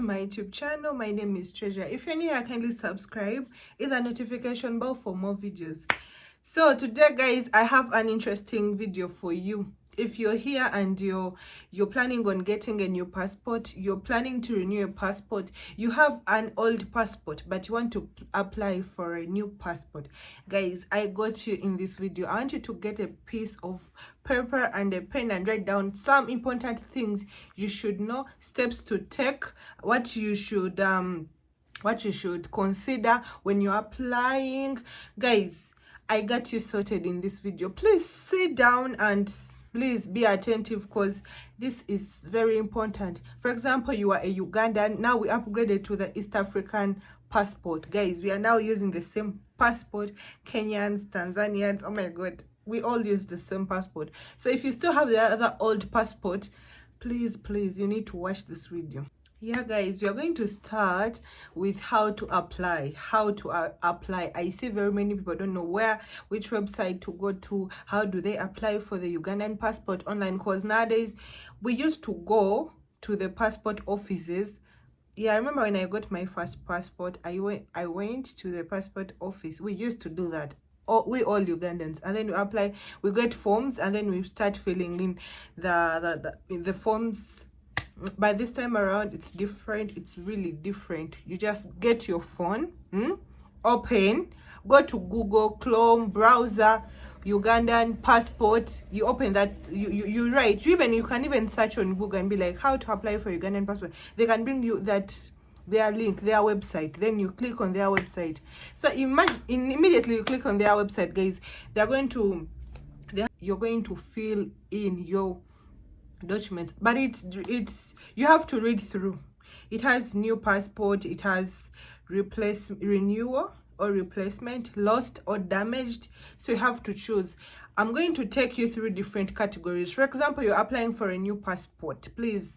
my YouTube channel. My name is Treasure. If you're new here, kindly subscribe, hit the notification bell for more videos. So today, guys, I have an interesting video for you. If you're here and you're planning on getting a new passport, you're planning to renew your passport, you have an old passport but you want to apply for a new passport, guys, I got you in this video. I want you to get a piece of paper and a pen and write down some important things you should know, steps to take, what you should consider when you're applying. Guys, I got you sorted in this video. Please sit down and please be attentive because this is very important. For example, you are a Ugandan. Now we upgraded to the East African passport. Guys, we are now using the same passport. Kenyans, Tanzanians, oh my God, we all use the same passport. So if you still have the other old passport, please, you need to watch this video. Yeah, guys, we are going to start with how to apply. I see very many people don't know which website to go to. How do they apply for the Ugandan passport online? Because nowadays we used to go to the passport offices. Yeah, I remember when I got my first passport, I went to the passport office. We used to do that. We all Ugandans, and then we apply, we get forms, and then we start filling in the forms. By this time around, it's different. It's really different. You just get your phone, open, go to Google, Chrome browser, Ugandan passport. You open that, you write. You can even search on Google and be like, how to apply for Ugandan passport. They can bring you their link, their website. Then you click on their website. So immediately you click on their website, guys. You're going to fill in your documents, but it's you have to read through. It has new passport, it has renewal or replacement, lost or damaged, so you have to choose. I'm going to take you through different categories. For example, you're applying for a new passport. Please,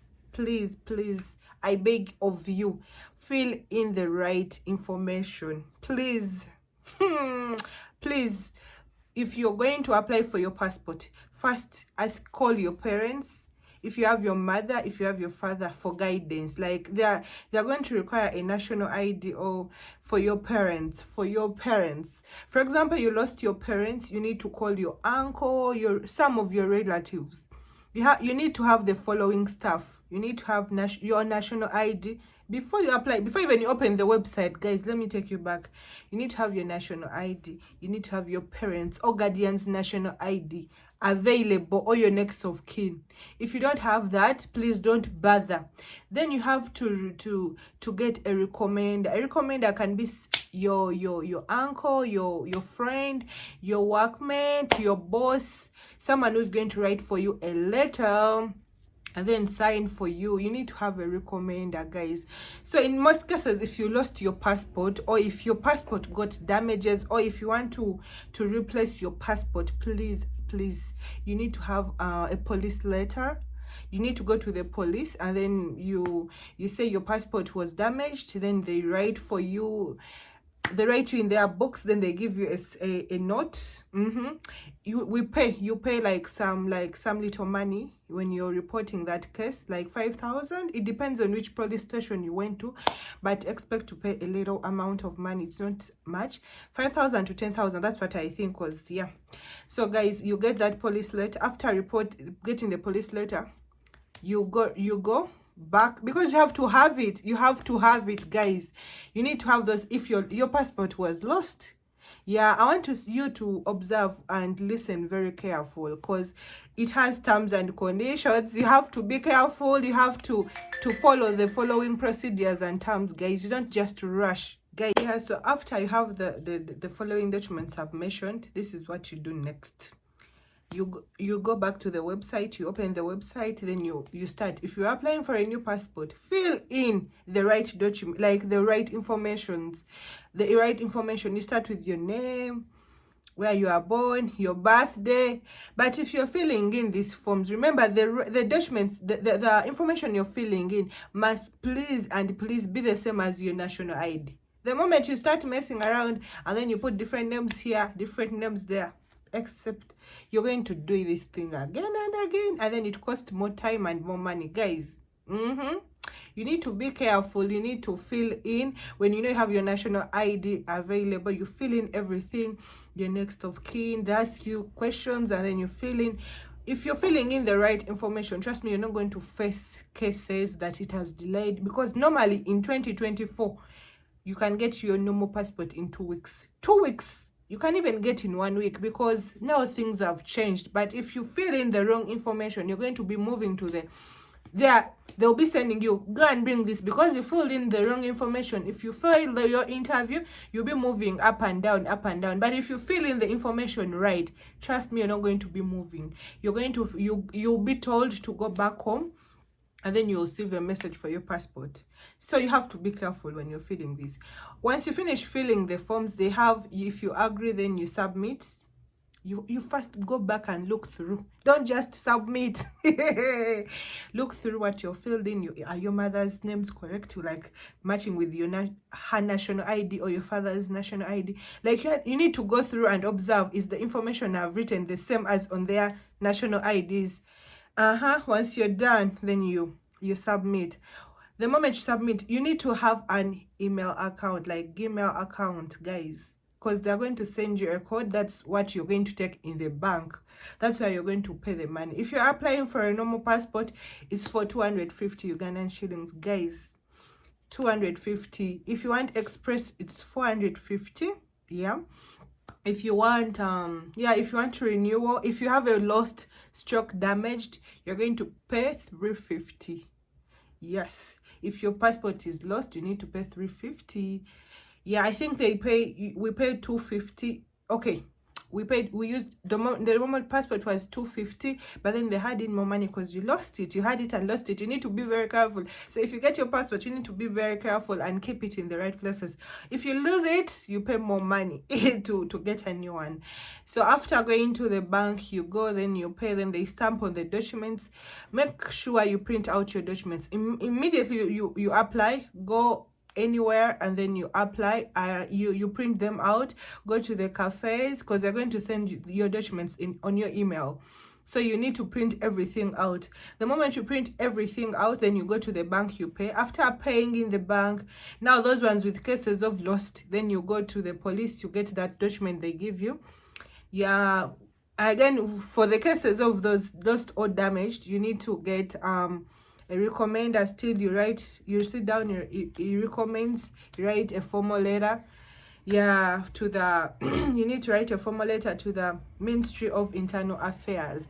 I beg of you, fill in the right information, please. Please, if you're going to apply for your passport, first call your parents. If you have your mother, if you have your father, for guidance. Like they're going to require a national ID or for your parents. For example, you lost your parents, you need to call your uncle, some of your relatives. You need to have the following stuff. You need to have your national ID before you apply. Before even you open the website, guys, let me take you back. You need to have your national ID. You need to have your parents or guardian's national ID available, or your next of kin. If you don't have that, please don't bother. Then you have to get a recommender. A recommender can be your uncle, your friend, your workmate, your boss, someone who's going to write for you a letter and then sign for you. You need to have a recommender, guys. So in most cases, if you lost your passport, or if your passport got damages, or if you want to replace your passport, please, you need to have a police letter. You need to go to the police, and then you say your passport was damaged. Then they write for you. They write you in their books. Then they give you a note. You pay like some little money when you're reporting that case, like 5,000. It depends on which police station you went to, but expect to pay a little amount of money. It's not much, 5,000 to 10,000. That's what I think was, yeah. So guys, you get that police letter. After getting the police letter, you go back, because you have to have it, guys. You need to have those. If your passport was lost, yeah, I want you to observe and listen very careful, because it has terms and conditions. You have to be careful. You have to follow the following procedures and terms, guys. You don't just rush, guys. Yeah, so after you have the following documents I've mentioned, this is what you do next. You go back to the website, you open the website, then you start. If you're applying for a new passport, fill in the right document, like the right information. You start with your name, where you are born, your birthday. But if you're filling in these forms, remember the documents, the information you're filling in must please be the same as your national ID. The moment you start messing around and then you put different names here, different names there, except you're going to do this thing again and again, and then it costs more time and more money, guys. You need to be careful. You need to fill in. When you know you have your national ID available, you fill in everything, your next of kin, they ask you questions, and then you fill in. If you're filling in the right information, trust me, you're not going to face cases that it has delayed, because normally in 2024 you can get your normal passport in 2 weeks. 2 weeks. You can even get in 1 week, because now things have changed. But if you fill in the wrong information, you're going to be moving to they'll be sending you, go and bring this, because you filled in the wrong information. If you fail your interview, you'll be moving up and down, up and down. But if you fill in the information right, trust me, you're not going to be moving. You're going to you'll be told to go back home, and then you'll receive a message for your passport. So you have to be careful when you're filling this. Once you finish filling the forms, they have, if you agree, then you submit. You first go back and look through. Don't just submit. Look through what you're filled in. Are your mother's names correct? Like matching with your her national ID or your father's national ID? Like you need to go through and observe, is the information I've written the same as on their national IDs? Once you're done, then you submit. The moment you submit, you need to have an email account, like Gmail account, guys, because they're going to send you a code. That's what you're going to take in the bank. That's where you're going to pay the money. If you're applying for a normal passport, it's for 250 Ugandan shillings, guys. 250. If you want express, it's 450. Yeah. If you want if you want to renewal, if you have a lost stroke damaged, you're going to pay 350. Yes, if your passport is lost, you need to pay 350. Yeah, I think we paid 250. Okay, we used the moment passport was 250, but then they had in more money because you lost it. You had it and lost it. You need to be very careful. So if you get your passport, you need to be very careful and keep it in the right places. If you lose it, you pay more money to get a new one. So after going to the bank, you go, then you pay, then they stamp on the documents. Make sure you print out your documents immediately. You apply, go anywhere, and then you apply. You print them out, go to the cafes, because they're going to send you your documents on your email. So you need to print everything out. The moment you print everything out, then you go to the bank, you pay. After paying in the bank, now those ones with cases of lost, then you go to the police, you get that document they give you. Yeah, again, for the cases of those lost or damaged, you need to get a recommender. Still, you sit down, you recommends, you write a formal letter, to the you need to write a formal letter to the Ministry of Internal Affairs.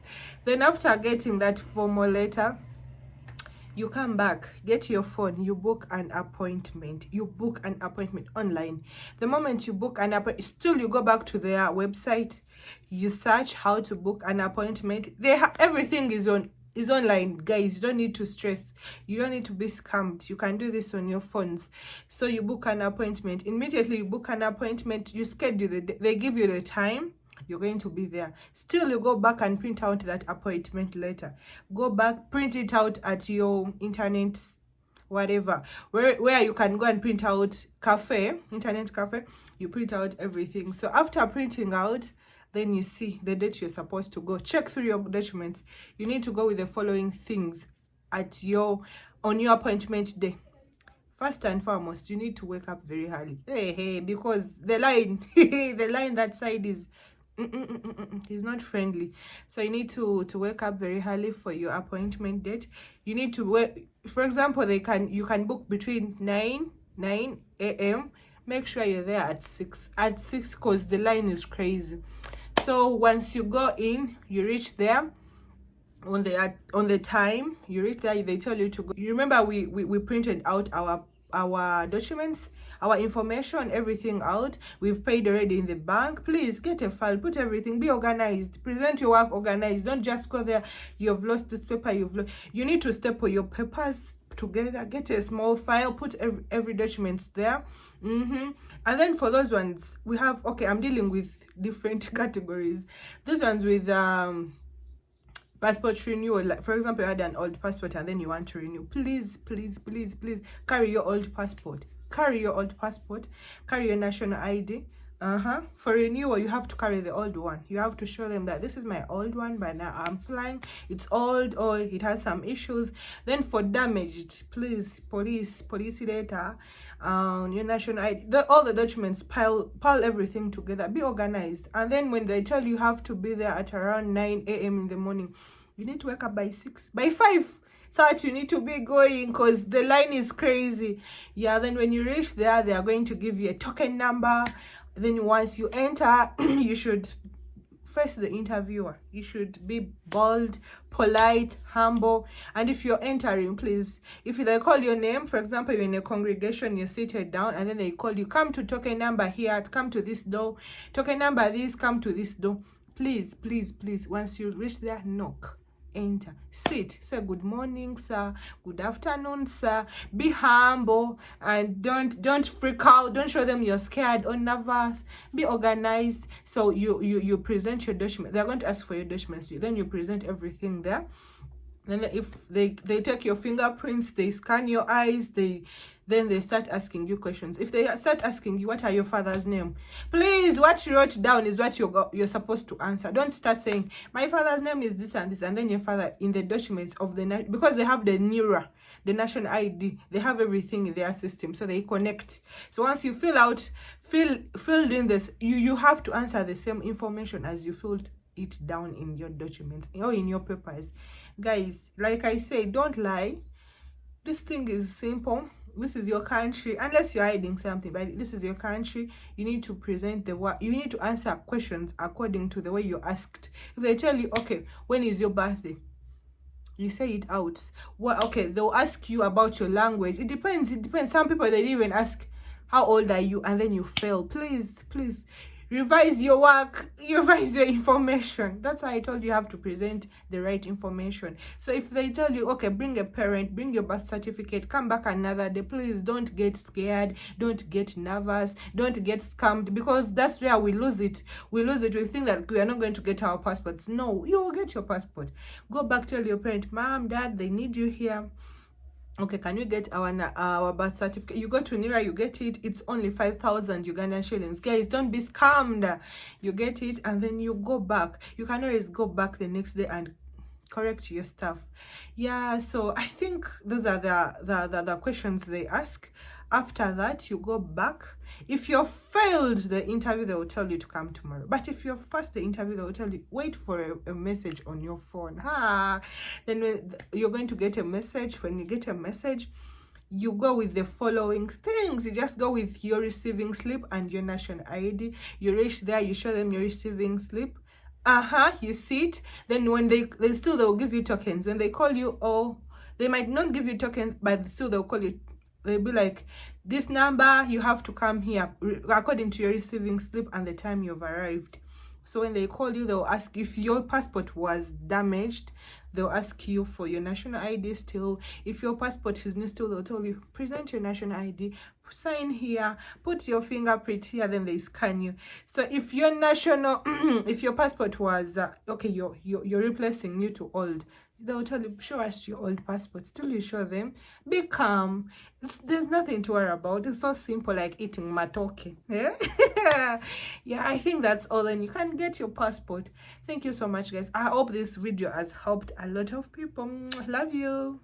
Then after getting that formal letter, you come back, get your phone, you book an appointment. You book an appointment online. The moment you book an appointment, still you go back to their website, you search how to book an appointment. Everything is online, guys. You don't need to stress. You don't need to be scammed. You can do this on your phones. So you book an appointment. Immediately you book an appointment, you schedule it. They give you the time you're going to be there. Still, you go back and print out that appointment letter. Go back, print it out at your internet, whatever, where you can go and print out internet cafe. You print out everything. So after printing out, then you see the date you're supposed to go. Check through your documents. You need to go with the following things on your appointment day. First and foremost, you need to wake up very early. Because the line the line that side is not friendly. So you need to wake up very early for your appointment date. You need to wait. For example, you can book between 9 a.m. Make sure you're there at 6 because the line is crazy. So once you go in, you reach there on the time. You reach there, they tell you to go. You remember we printed out our documents, our information, everything out. We've paid already in the bank. Please get a file, put everything, be organized, present your work organized. Don't just go there, you've lost this paper, you need to staple your papers together, get a small file, put every document there. And then for those ones, we have, I'm dealing with different categories. Those ones with passport renewal, like for example, you had an old passport and then you want to renew. Please carry your old passport, carry your national ID, For renewal, you have to carry the old one. You have to show them that this is my old one, but now I'm flying. It's old or it has some issues. Then for damaged, please, police letter, your national ID, all the documents, pile everything together. Be organized. And then when they tell you have to be there at around 9 a.m. in the morning, you need to wake up by 6, by 5:30 you need to be going, because the line is crazy. Yeah, then when you reach there, they are going to give you a token number. Then once you enter, you should face the interviewer. You should be bold, polite, humble. And if you're entering, please, if they call your name, for example, you're in a congregation, you're seated down, and then they call you, come to token number here, come to this door, token number this, come to this door. Please, once you reach there, knock, enter, sit, say good morning sir, good afternoon sir. Be humble and don't freak out. Don't show them you're scared or nervous. Be organized. So you present your document. They're going to ask for your documents, then you present everything there. Then if they take your fingerprints, they scan your eyes, then they start asking you questions. If they start asking you, what are your father's name? Please, what you wrote down is what you're supposed to answer. Don't start saying, my father's name is this and this, and then your father in the documents of because they have the NIRA, the national ID, they have everything in their system, so they connect. So once you filled in this, you have to answer the same information as you filled it down in your documents or in your papers. Guys, like I say, don't lie. This thing is simple. This is your country, unless you're hiding something, but this is your country. You need to present you need to answer questions according to the way you're asked. If they tell you, okay, when is your birthday, you say it out. Well, okay, they'll ask you about your language. It depends. Some people, they even ask, how old are you, and then you fail. Please revise your work, revise your information. That's why I told you have to present the right information. So if they tell you, okay, bring a parent, bring your birth certificate, come back another day, please don't get scared, don't get nervous, don't get scammed, because that's where we lose it. We think that we are not going to get our passports. No, you will get your passport. Go back, tell your parent, mom, dad, they need you here. Okay, can you get our birth certificate? You go to NIRA, you get it. It's only 5,000 Ugandan shillings. Guys, don't be scammed. You get it, and then you go back. You can always go back the next day and correct your stuff. Yeah, so I think those are the questions they ask. After that, you go back. If you've failed the interview, they will tell you to come tomorrow. But if you've passed the interview, they will tell you, wait for a message on your phone. Then you're going to get a message. When you get a message, you go with the following things. You just go with your receiving slip and your national ID. You reach there, you show them your receiving slip. You see it. Then when they'll give you tokens. When they call you, they might not give you tokens, but still they'll call you. They'll be like, this number, you have to come here according to your receiving slip and the time you've arrived. So when they call you, they'll ask if your passport was damaged. They'll ask you for your national ID still. If your passport is new still, they'll tell you, present your national ID, sign here, put your fingerprint here, then they scan you. So if your if your passport was, okay, you're replacing new to old, they'll tell you, show us your old passport. Still you show them. Be calm. There's nothing to worry about. It's so simple, like eating matoke. Yeah? Yeah, I think that's all. Then you can get your passport. Thank you so much, guys. I hope this video has helped a lot of people. Love you.